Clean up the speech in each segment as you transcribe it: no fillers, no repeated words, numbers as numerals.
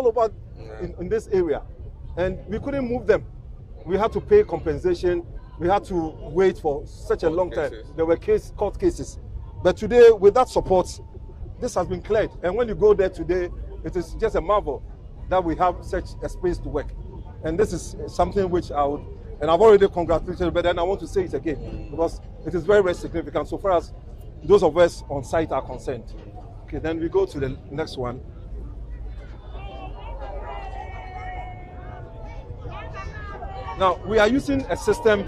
all over in this area, and we couldn't move them. We had to pay compensation. We had to wait for such a long time. There were court cases. But today, with that support, this has been cleared. And when you go there today, it is just a marvel that we have such a space to work. And this is something which I would, and I've already congratulated, but then I want to say it again, because it is very, very significant so far as those of us on site are concerned. Okay, then we go to the next one. Now, we are using a system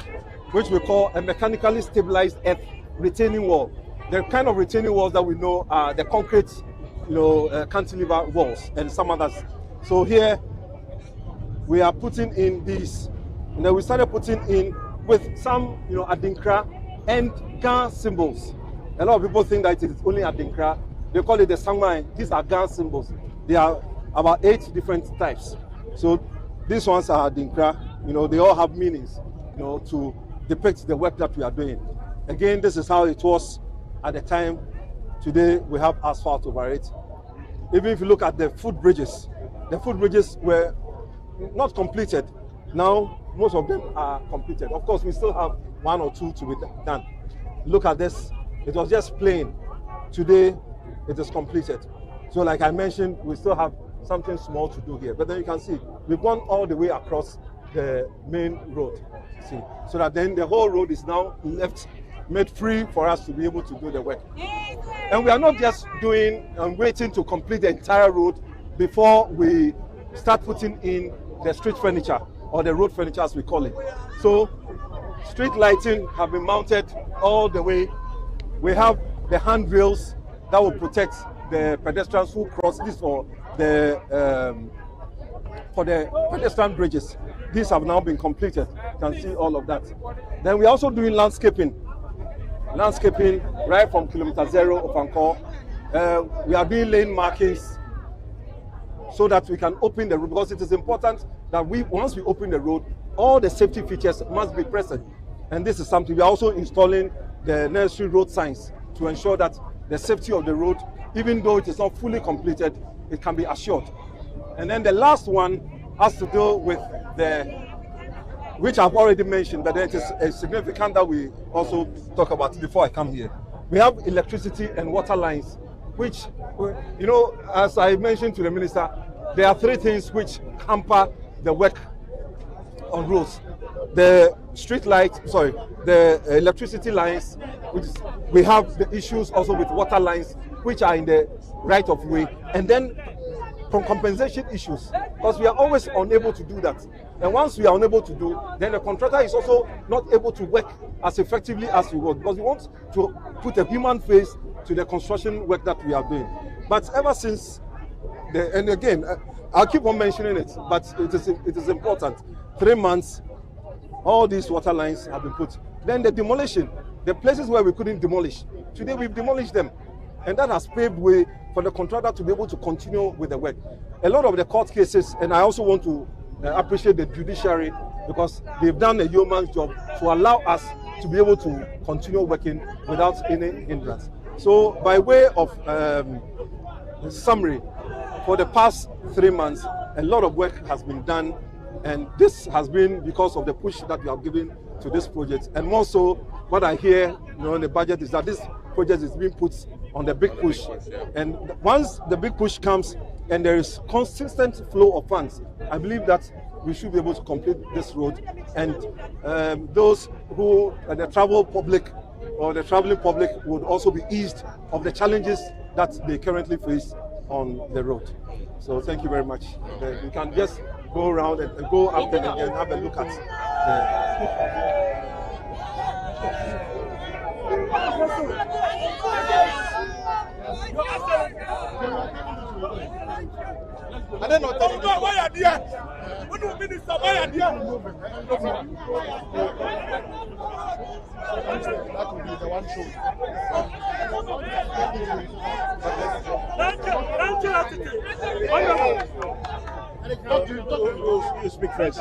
which we call a mechanically stabilized earth retaining wall. The kind of retaining walls that we know are the concrete, cantilever walls and some others. So here we are putting in these. And then we started putting in with some, Adinkra and Gan symbols. A lot of people think that it is only Adinkra. They call it the Sangmai. These are Gan symbols. They are about 8 different types. So these ones are Adinkra. They all have meanings, to depict the work that we are doing. Again, this is how it was at the time. Today, we have asphalt over it. Even if you look at the footbridges, the footbridges were not completed. Now, most of them are completed. Of course, we still have 1 or 2 to be done. Look at this. It was just plain. Today, it is completed. So like I mentioned, we still have something small to do here. But then you can see, we've gone all the way across the main road, see, so that then the whole road is now made free for us to be able to do the work. And we are not just doing and waiting to complete the entire road before we start putting in the street furniture or the road furniture as we call it. So street lighting have been mounted all the way. We have the handrails that will protect the pedestrians who cross this for the pedestrian bridges. These have now been completed. You can see all of that. Then we're also doing landscaping right from kilometer 0 Ofankor. We are doing lane markings so that we can open the road, because it is important that once we open the road, all the safety features must be present. And this is something we are also installing the necessary road signs to ensure that the safety of the road, even though it is not fully completed, it can be assured. And then the last one has to do with which I've already mentioned, but it is significant that we also talk about it before I come here. We have electricity and water lines, which, as I mentioned to the minister, there are 3 things which hamper the work on roads. The the electricity lines, we have the issues also with water lines, which are in the right of way, and then from compensation issues, because we are always unable to do that. And once we are unable to do, then the contractor is also not able to work as effectively as we want, because we want to put a human face to the construction work that we are doing. But ever since, and again, I'll keep on mentioning it, but it is important. 3 months, all these water lines have been put. Then the demolition, the places where we couldn't demolish, today we've demolished them. And that has paved way for the contractor to be able to continue with the work. A lot of the court cases, and I also want to appreciate the judiciary, because they've done a yeoman's job to allow us to be able to continue working without any hindrance. So by way of summary, for the past 3 months, a lot of work has been done, and this has been because of the push that we have given to this project. And more so, what I hear in the budget is that this project is being put on the big push. And once the big push comes and there is consistent flow of funds, I believe that we should be able to complete this road. And those who, the travel public or the traveling public, would also be eased of the challenges that they currently face on the road. So thank you very much. You can just go around and go up there and have a look at I don't know why are there. What do minister why are there? That will be the one show. You speak French.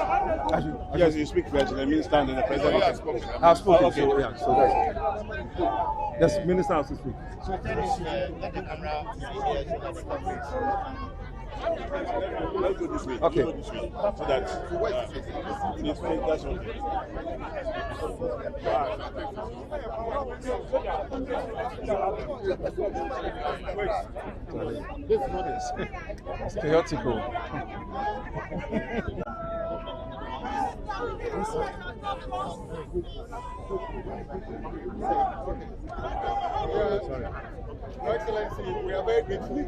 Yes, you speak French. The minister and the president have spoken. I've spoken. Okay. So, yeah, so that's minister has to speak. So let the camera Let's go this way. Okay. Go this way. So that this way, that's okay. This one is chaotic. Sorry. Your Excellency, we are very grateful. You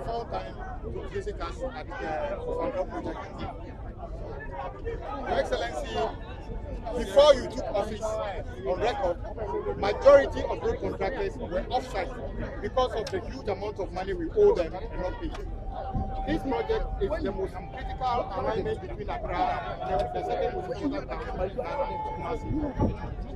found time to visit us at the Ofankor project. Your Excellency, before you took office, on record, majority of road contractors were offside because of the huge amount of money we owe them and not paid. This project is the most critical alignment between Accra and the second most important town, Kumasi.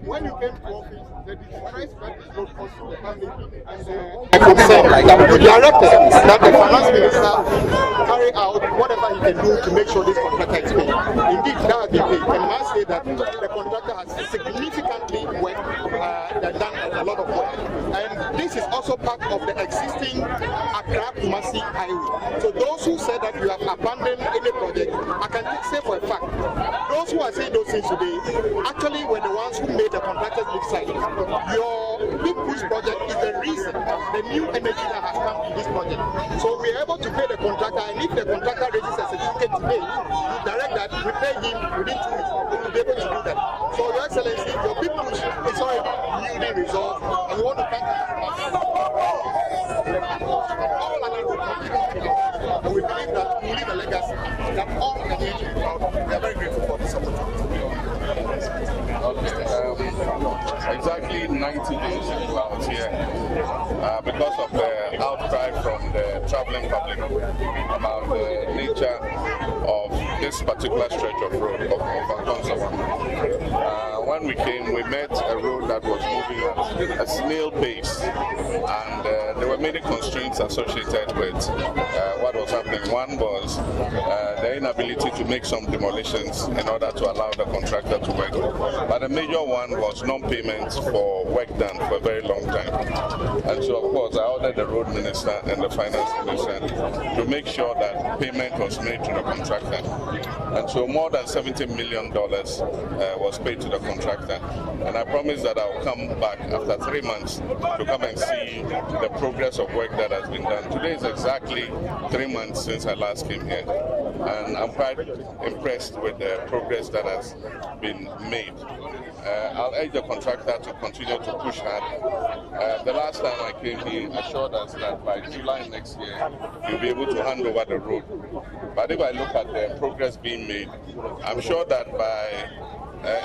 When you came to office, the price that this road cost to the family and the concern, you directed that the finance minister carry out whatever he can do to make sure this contractor is paid. Indeed, that has been paid. And I must say that the contractor has significantly done a lot of work. And this is also part of the existing Accra-Kumasi highway. So those who said that you have abandoned any project, I can say for a fact, those who are saying those things today actually were the ones who made the contractors look silent. Your big push project is the reason, the new energy that has come in this project. So we are able to pay the contractor, and if the contractor raises a certificate today, you direct that we pay him within 2 weeks. We will be able to do that. So Your Excellency, your big push is already yielding results, and we want to thank you. And we believe that we leave a legacy that all the nation is proud of. We are very grateful for this opportunity. Exactly 90 days ago I was here because of the outcry from the traveling public about the nature of this particular stretch of road of Ofankor-Nsawam. When we came, we met a road that was moving at a snail pace, and there were many constraints associated with what was happening. One was the inability to make some demolitions in order to allow the contractor to work. But the major one was non-payment for work done for a very long time. And so, of course, I ordered the road minister and the finance minister to make sure that payment was made to the contractor. And so more than $70 million was paid to the contractor. And I promised that I'll come back after 3 months to come and see the progress of work that has been done. Today is exactly 3 months since I last came here. And I'm quite impressed with the progress that has been made. I'll urge the contractor to continue to push hard. The last time I came, he assured us that by July next year, he'll be able to hand over the road. But if I look at the progress being made, I'm sure that by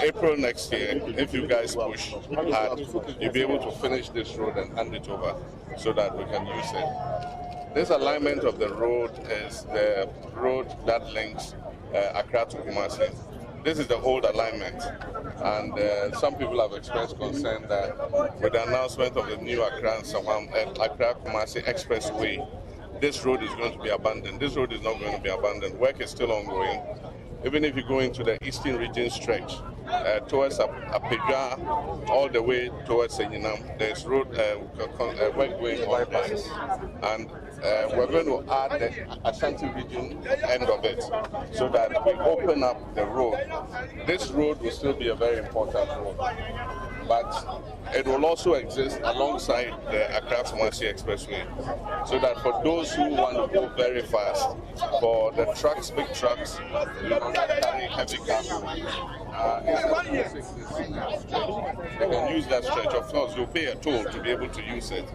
April next year, if you guys push hard, you'll be able to finish this road and hand it over so that we can use it. This alignment of the road is the road that links Accra to Kumasi. This is the old alignment, and some people have expressed concern that with the announcement of the new Ofankor-Nsawam and Accra-Kumasi Expressway, this road is going to be abandoned. This road is not going to be abandoned. Work is still ongoing. Even if you go into the eastern region stretch, towards Apega, all the way towards Senyinam, there's road work going on there. And we're going to add the Ashanti region end of it so that we open up the road. This road will still be a very important road, but it will also exist alongside the Accra-Kumasi Expressway, so that for those who want to go very fast, for the trucks, big trucks, that carry heavy cargo, they can use that stretch. Of course, you'll pay a toll to be able to use it.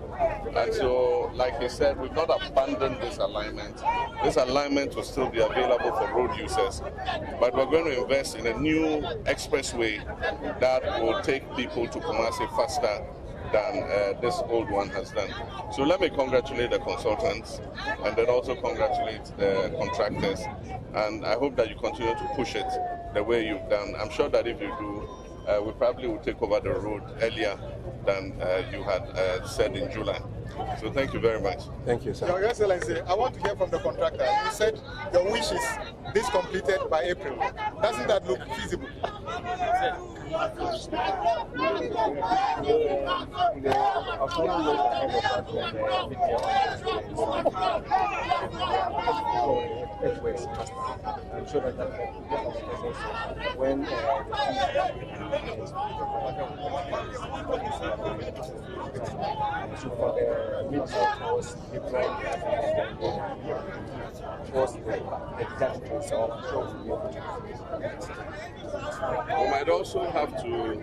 And so, like he said, we've not abandoned this alignment. This alignment will still be available for road users, but we're going to invest in a new expressway that will take people to Kumasi faster than this old one has done. So let me congratulate the consultants and then also congratulate the contractors. And I hope that you continue to push it the way you've done. I'm sure that if you do, we probably will take over the road earlier than you had said in July. So thank you very much. Thank you, sir. Your Excellency, I want to hear from the contractor. You said your wish is this completed by April. Doesn't that look feasible? I'm sure that when We might also have to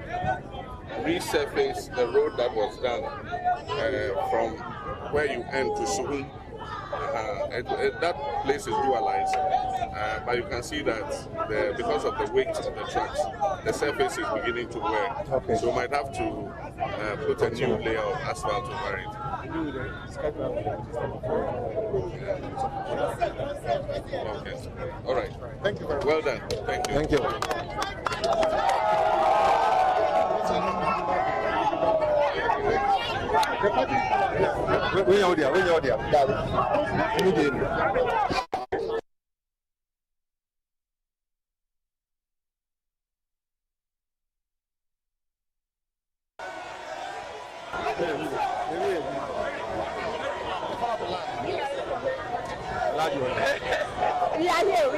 resurface the road that was done from where you end to Suhun. That place is dualized, but you can see that because of the weight of the trucks, the surface is beginning to wear. Okay. So we might have to put a new layer of asphalt over it. Okay. All right. Thank you very much. Well done. Thank you. Thank you. When you're there. We are here.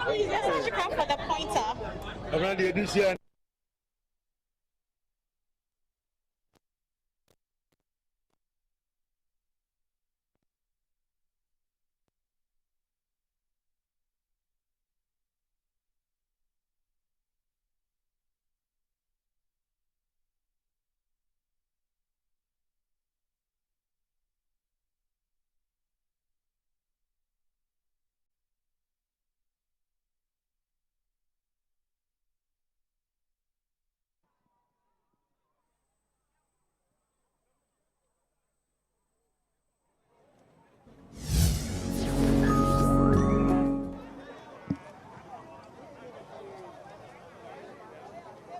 Please, let's come for the pointer.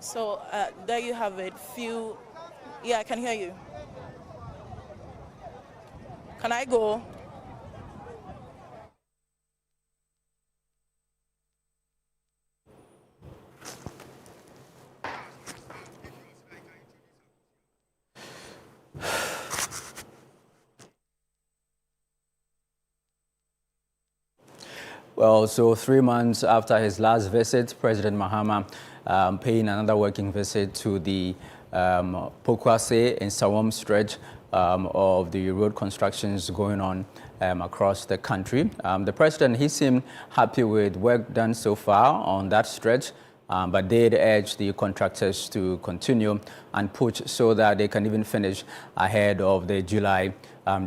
So there you have it. Yeah, I can hear you. Can I go? Well, so 3 months after his last visit, President Mahama paying another working visit to the Ofankor-Nsawam stretch of the road constructions going on across the country. The president, he seemed happy with work done so far on that stretch, but did urge the contractors to continue and push so that they can even finish ahead of the July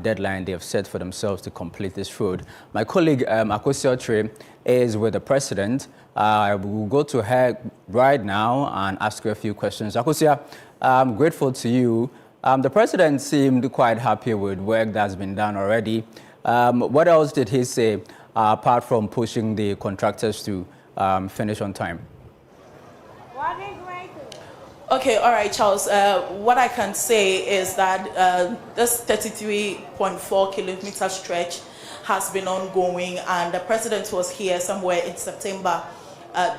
deadline they have set for themselves to complete this road. My colleague Akosio is with the president. I will go to her right now and ask her a few questions. Akosio, I'm grateful to you. The president seemed quite happy with work that's been done already. What else did he say apart from pushing the contractors to finish on time? Okay, all right, Charles. What I can say is that this 33.4 kilometer stretch has been ongoing, and the president was here somewhere in September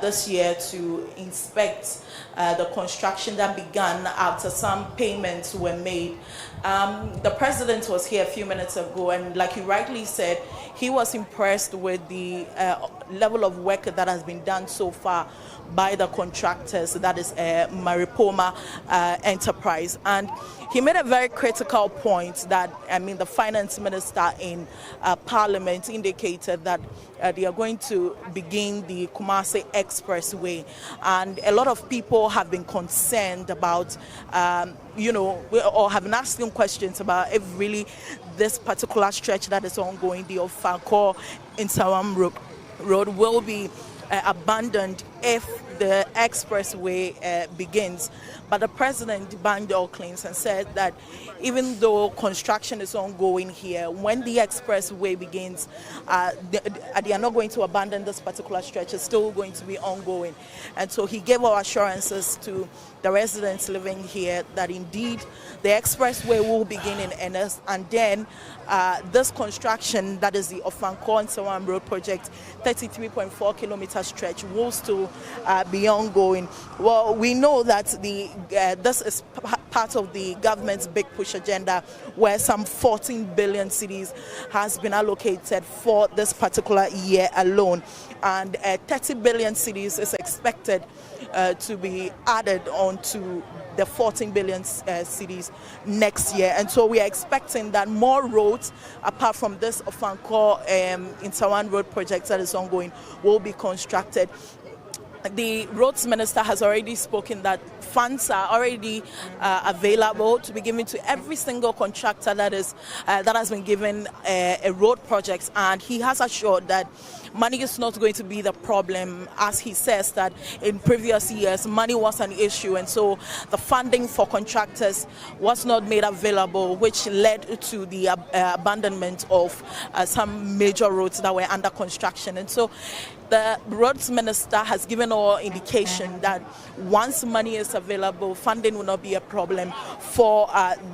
this year to inspect the construction that began after some payments were made. The president was here a few minutes ago, and like you rightly said, he was impressed with the level of work that has been done so far by the contractors, that is Maripoma Enterprise. And he made a very critical point that, the finance minister in Parliament indicated that they are going to begin the Kumasi Expressway. And a lot of people have been concerned about, or have been asking questions about if really this particular stretch that is ongoing, the Ofankor-Nsawam road, will be abandoned if the expressway begins. But the president debunked all claims and said that even though construction is ongoing here, when the expressway begins, they are not going to abandon this particular stretch. It's still going to be ongoing. And so he gave our assurances to the residents living here that indeed the expressway will begin in earnest, and then this construction, that is the Ofankor-Nsawam road project, 33.4 kilometer stretch, will still be ongoing. Well, we know that this is part of the government's big push agenda, where some 14 billion cedis has been allocated for this particular year alone, and 30 billion cedis is expected to be added onto the 14 billion cedis next year. And so we are expecting that more roads, apart from this Ofankor-Nsawam road project that is ongoing, will be constructed. The roads minister has already spoken that funds are already available to be given to every single contractor that has been given a road project, and he has assured that money is not going to be the problem, as he says that in previous years money was an issue, and so the funding for contractors was not made available, which led to the abandonment of some major roads that were under construction. And so the roads minister has given our indication that once money is available, funding will not be a problem for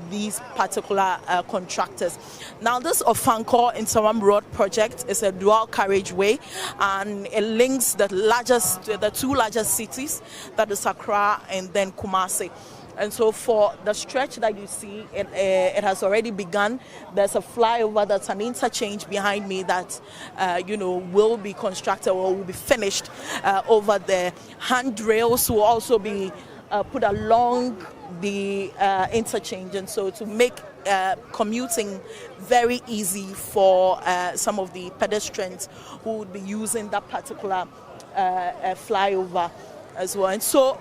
these particular contractors. Now, this Ofankor-Nsawam road project is a dual carriageway, and it links the two largest cities, that is Accra and then Kumasi. And so for the stretch that you see, it has already begun. There's a flyover, that's an interchange behind me that, will be constructed or will be finished over there. Handrails will also be put along the interchange, and so to make commuting very easy for some of the pedestrians who would be using that particular flyover as well. And so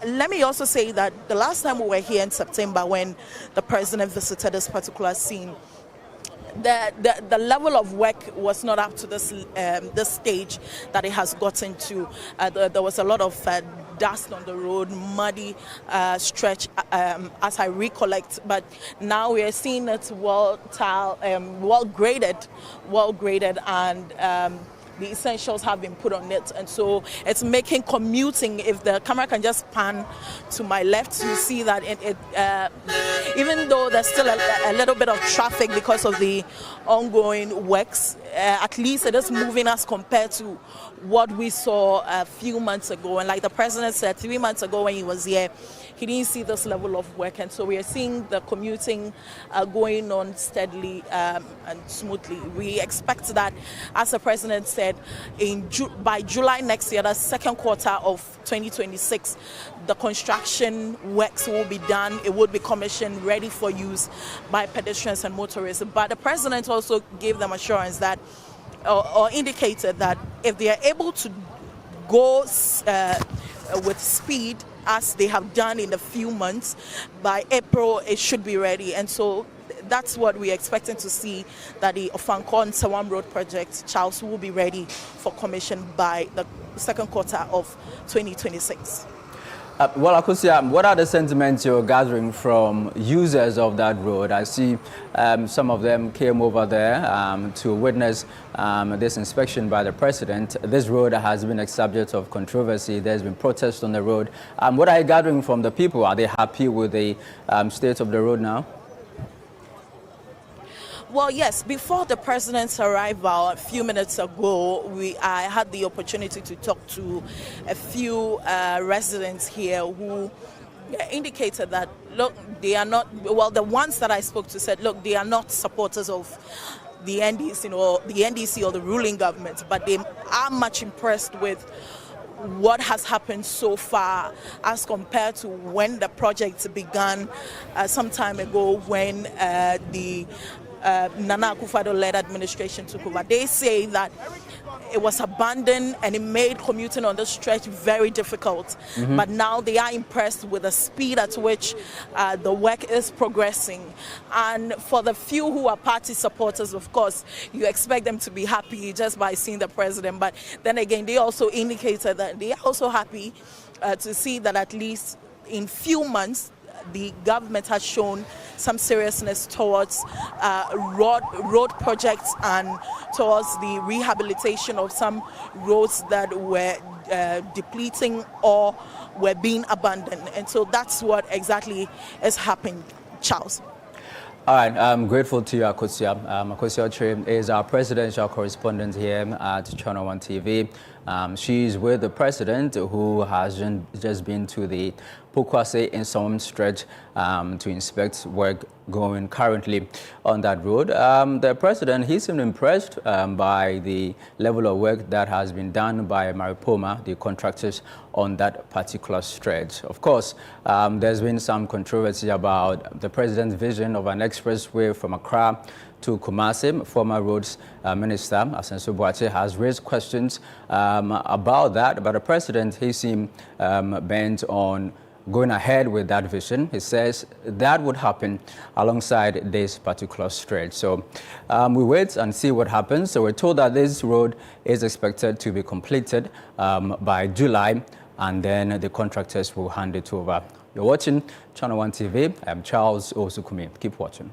let me also say that the last time we were here in September, when the president visited this particular scene, the level of work was not up to this stage that it has gotten to. There was a lot of dust on the road, muddy stretch, as I recollect. But now we are seeing it well graded, and the essentials have been put on it, and so it's making commuting. If the camera can just pan to my left, you see that even though there's still a little bit of traffic because of the ongoing works, at least it is moving as compared to what we saw a few months ago. And like the president said, 3 months ago when he was here, he didn't see this level of work, and so we are seeing the commuting going on steadily and smoothly. We expect that, as the president said, by July next year, the second quarter of 2026, the construction works will be done. It would be commissioned, ready for use by pedestrians and motorists. But the president also gave them assurance that, or indicated that, if they are able to go with speed, as they have done in a few months, by April it should be ready. And so that's what we're expecting to see, that the Ofankor-Nsawam road project, Charles, will be ready for commission by the second quarter of 2026. Well, Akosia, what are the sentiments you're gathering from users of that road? I see some of them came over there to witness this inspection by the president. This road has been a subject of controversy. There's been protests on the road. What are you gathering from the people? Are they happy with the state of the road now? Well, yes. Before the president's arrival a few minutes ago, I had the opportunity to talk to a few residents here who indicated that, look, they are not, well, the ones that I spoke to said, look, they are not supporters of the NDC or the ruling government, but they are much impressed with what has happened so far as compared to when the project began some time ago, when the Nana Akufo-Addo led administration took over. They say that it was abandoned and it made commuting on the stretch very difficult. But now they are impressed with the speed at which the work is progressing. And for the few who are party supporters, of course, you expect them to be happy just by seeing the president. But then again, they also indicated that they are also happy to see that at least in few months, the government has shown some seriousness towards road projects and towards the rehabilitation of some roads that were depleting or were being abandoned. And so that's what exactly is happening, Charles. All right, I'm grateful to you, Akosia. Akosia Trim is our presidential correspondent here at Channel 1 TV. She's with the president, who has just been to the Ofankor-Nsawam stretch to inspect work going currently on that road. The president, he seemed impressed by the level of work that has been done by Mahama, the contractors on that particular stretch. Of course, there's been some controversy about the president's vision of an expressway from Accra to Kumasi. Former roads minister Asenso Boakye has raised questions about that, but the president, he seemed bent on going ahead with that vision. He says that would happen alongside this particular stretch. So we wait and see what happens. So we're told that this road is expected to be completed by July, and then the contractors will hand it over. You're watching Channel 1 TV. I'm Charles Osukumi. Keep watching.